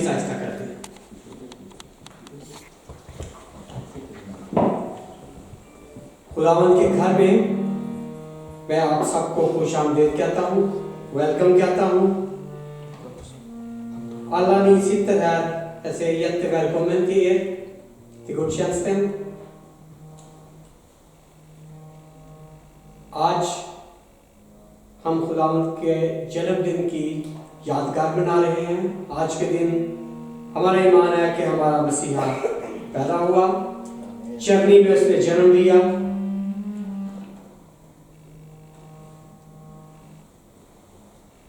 साझा करते हैं। खुदावंद के घर में मैं आप सबको खुशामदीद कहता हूँ, वेलकम कहता हूँ। Alla ni sitter här, jag säger jättevälkommen till er, till gudstjänsten. आज हम खुदावंद के जन्मदिन की यादगार मना रहे हैं। आज के दिन हमारा ईमान है कि हमारा मसीहा पैदा हुआ, चरनी में उसने जन्म लिया।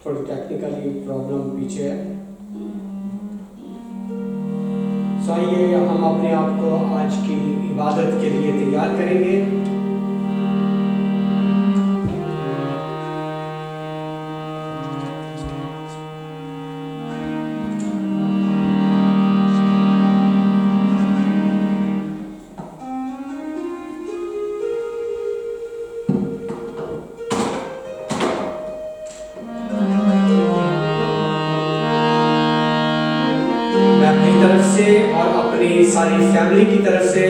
थोड़ी टेक्निकली प्रॉब्लम पीछे है। सो आइए हम अपने आप को आज की इबादत के लिए तैयार करेंगे। और अपनी सारी फैमिली की तरफ से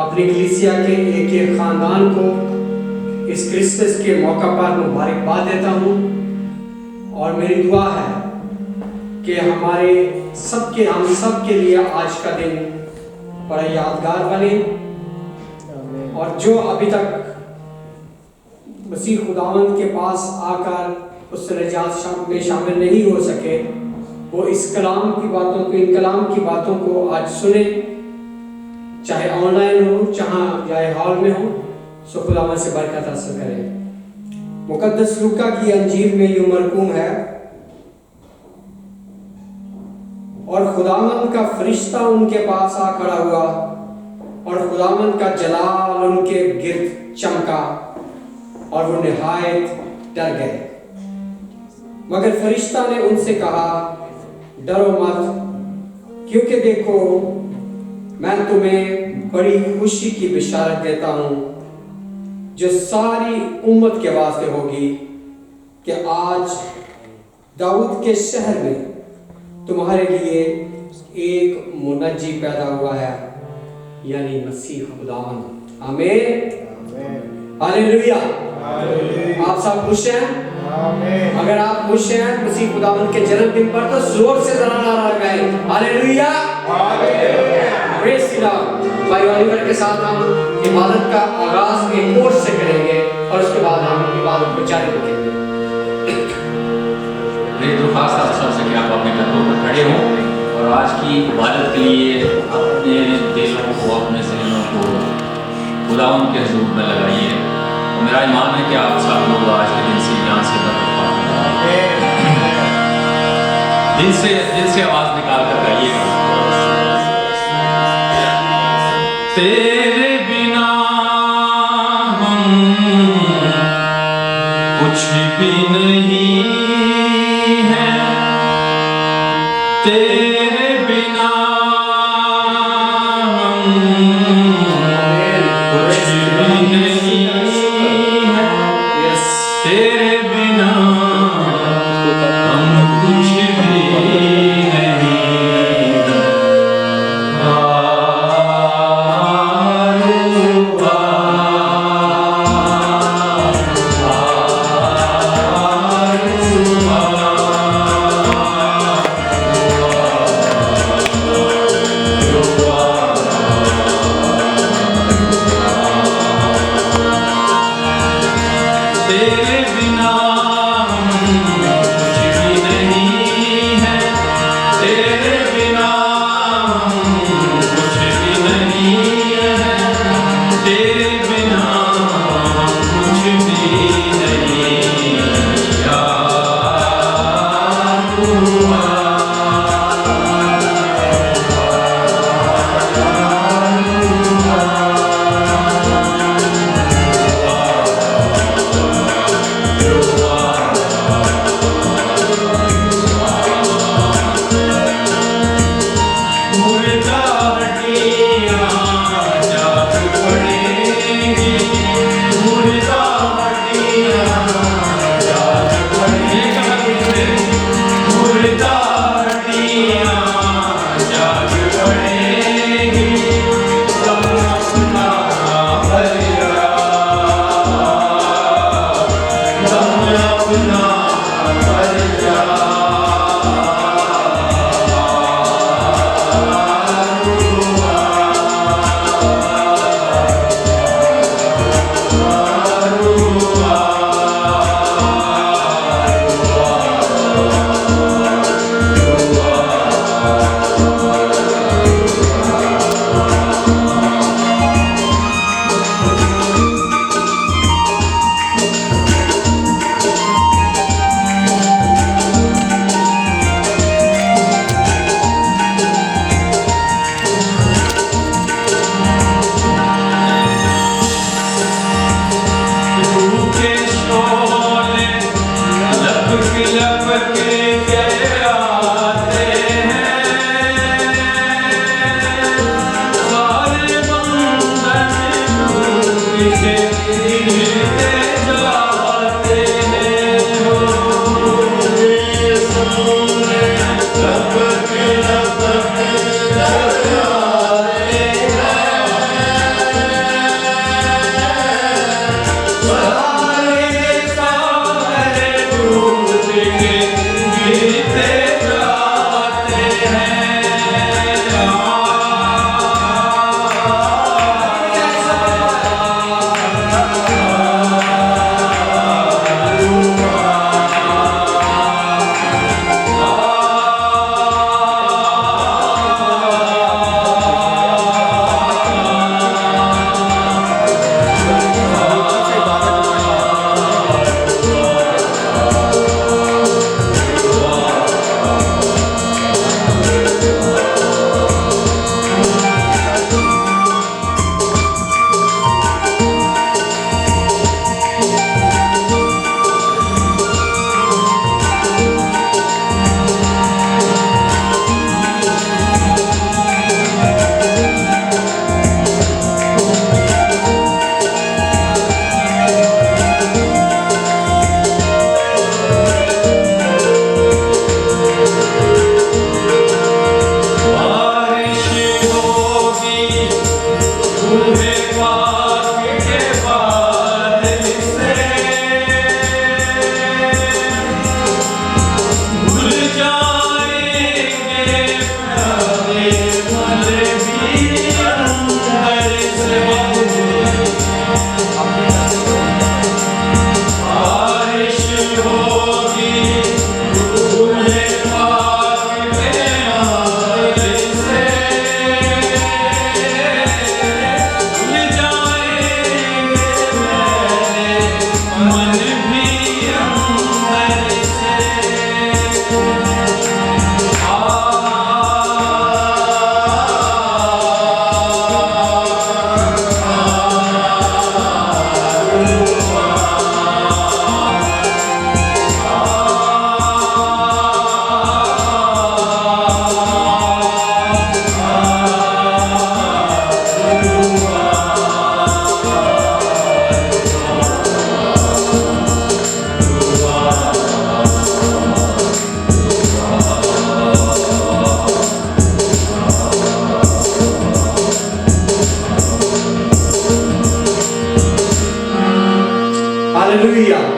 अपनी कलीसिया के एक खानदान को इस क्रिसमस के मौका पर मुबारकबाद देता हूँ। और मेरी दुआ है कि हम सब के लिए आज का दिन बड़ा यादगार बने। और जो अभी तक मसीह खुदावंद के पास आकर उस निजात में शामिल नहीं हो सके, वो इन कलाम की बातों को आज सुने, चाहे ऑनलाइन हो चाहे हॉल में हो। सो खुदावंद से बरकत हासिल करें। मुकद्दस लूका की अंजील में यूं मरकूम है, और खुदावंद का फरिश्ता उनके पास आ खड़ा हुआ और खुदावंद का जलाल उनके गिर्द चमका और वो निहायत डर गए। मगर फरिश्ता ने उनसे कहा, डरो मत, क्योंकि देखो मैं तुम्हें बड़ी खुशी की बिशारत देता हूं जो सारी उम्मत के वास्ते होगी, कि आज दाऊद के शहर में तुम्हारे लिए एक मुनज्जी पैदा हुआ है, यानी मसीह खुदावंद। आमीन, हालेलुया। आप सब खुश हैं? अगर आप खुश हैं मसीह खुदावंद के जन्मदिन पर, तो जोर से जरा नारा लगाएं, हालेलुया, प्रेज़ द लॉर्ड। भाई ऑलिवर के साथ हम इबादत का आगाज एक कोर्स से करेंगे और उसके बाद हम इबादत को जारी रखेंगे। मेरी दरख्वास्त आप सबसे कि आप अपने कदमों पर खड़े हों और आज की इबादत के लिए अपने दिलों को, अपने ज़हनों को खुदावंद के हुज़ूर में लगाइए। और मेरा ईमान है कि आप सब लोग आज के दिन से जान से दिल से आवाज निकाल कर गाइएगा। तेरे बिना हम कुछ भी नहीं है, तेरे बिना हम कुछ भी नहीं है, तेरे बिना हम कुछ भी नहीं है।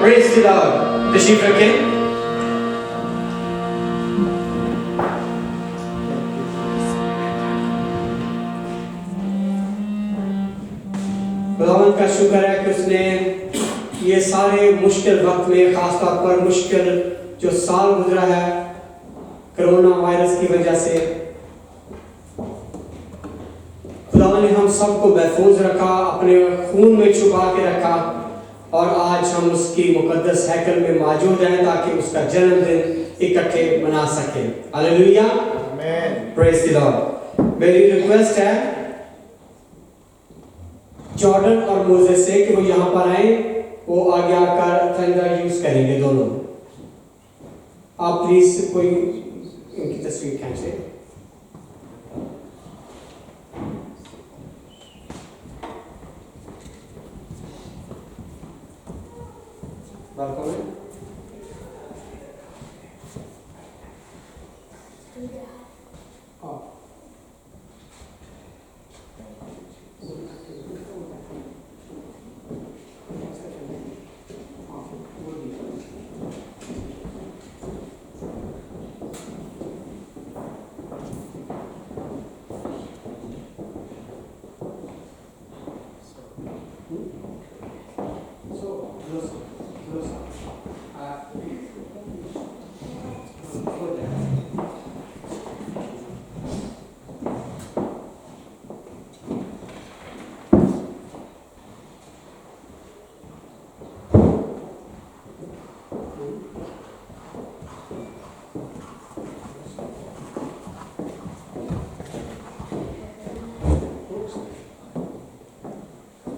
Praise the Lord. तशरीफ रखें। खुदावंद का शुक्र है कि उसने ये सारे मुश्किल वक्त में, खासतौर पर मुश्किल जो साल गुजरा है कोरोना वायरस की वजह से, खुदावंद ने हम सबको महफूज रखा, अपने खून में छुपा के रखा, और आज हम उसकी मुकद्दस हैकल में मौजूद हैं ताकि उसका जन्मदिन इकट्ठे मना सके। हालेलुया, आमीन, प्रेज द लॉर्ड। मेरी रिक्वेस्ट है जॉर्डन और मोजेस से कि वो यहाँ पर आए, वो आगे आकर ठंडा यूज करेंगे दोनों। आप प्लीज कोई इनकी तस्वीर खींचे।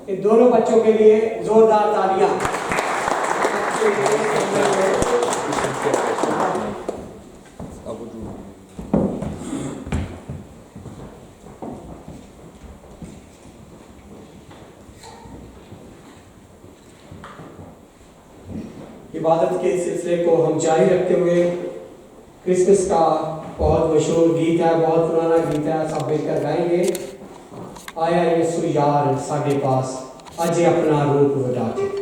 इन दोनों बच्चों के लिए जोरदार तालियां। इबादत के सिलसिले को हम जारी रखते हुए क्रिसमस का बहुत मशहूर गीत है, बहुत पुराना गीत है, सब मिलकर गाएंगे। आया यीशु यार साडे पास, अजे अपना रूप वधाके।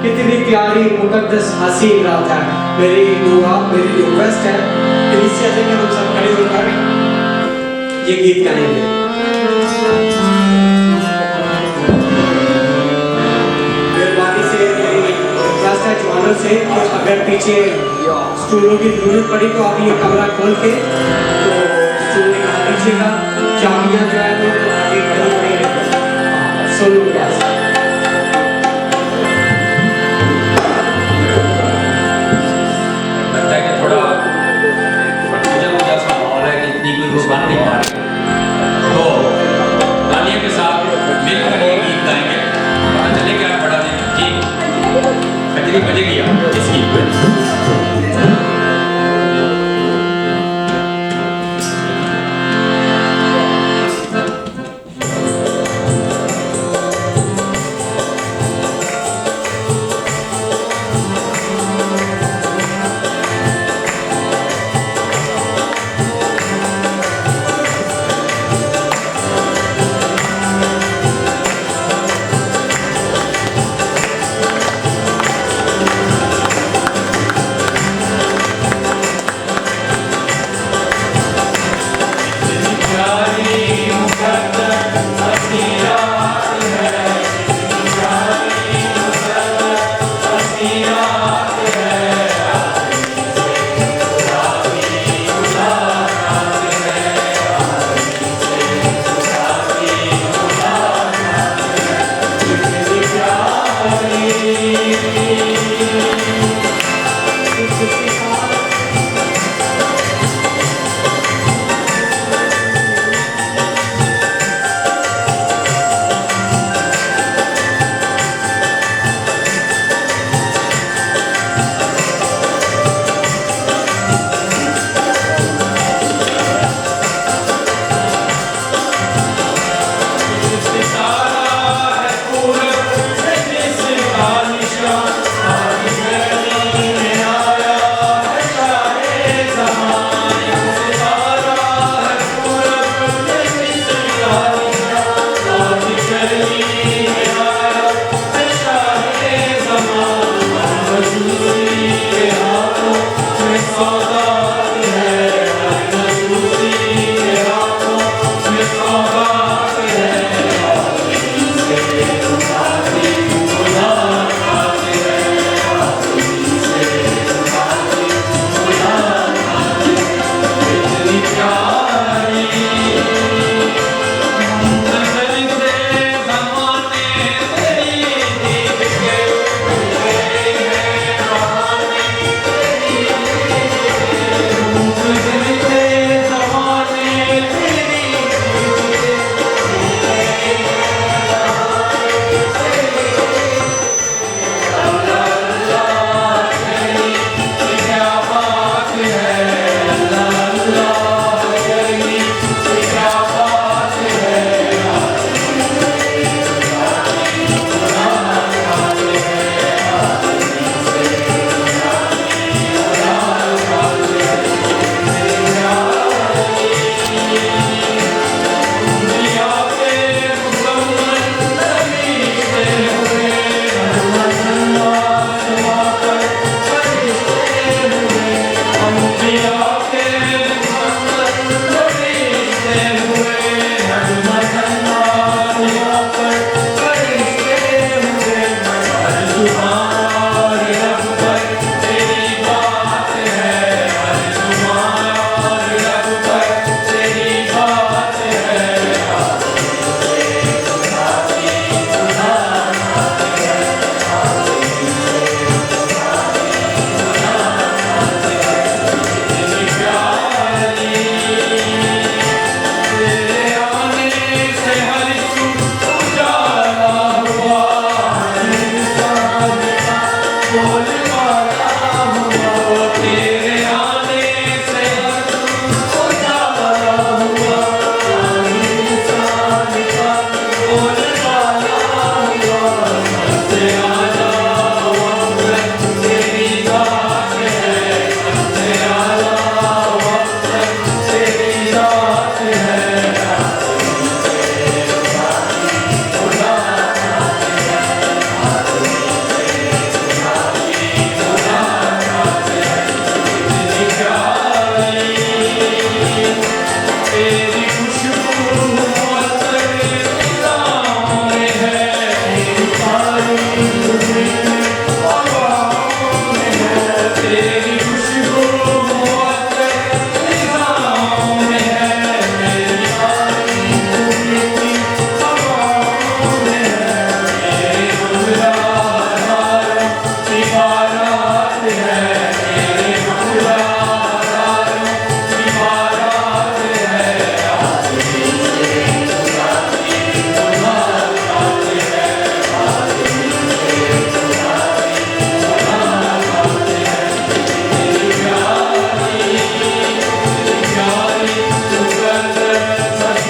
कितनी प्यारी मुकद्दस हसीन रात है। मेरी दुआ, मेरी रिक्वेस्ट है कलीसिया से कि हम सब खड़े होकर ये गीत गाएंगे। मेहरबानी से मेरी रिक्वेस्ट है जवानों से कि अगर पीछे स्टूलों की जरूरत पड़ी तो आप ये कमरा खोल के तो स्टूल निकाल दीजिएगा। चाबियां जो है वो आगे खड़ी पड़ी रहेगी। सुनो बस। लगता है कि थोड़ा सा माहौल है कि इतनी कोई वो बन नहीं पा रही, तो तालियों के साथ मिलकर ये गीत गाएंगे। पता चले कि आप बड़ा दिन ठीक कजरी बजेगी आप इस गीत पर।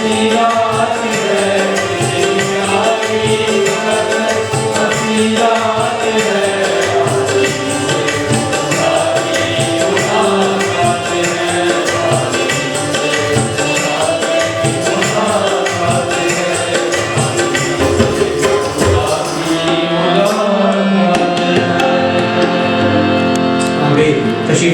श्री राम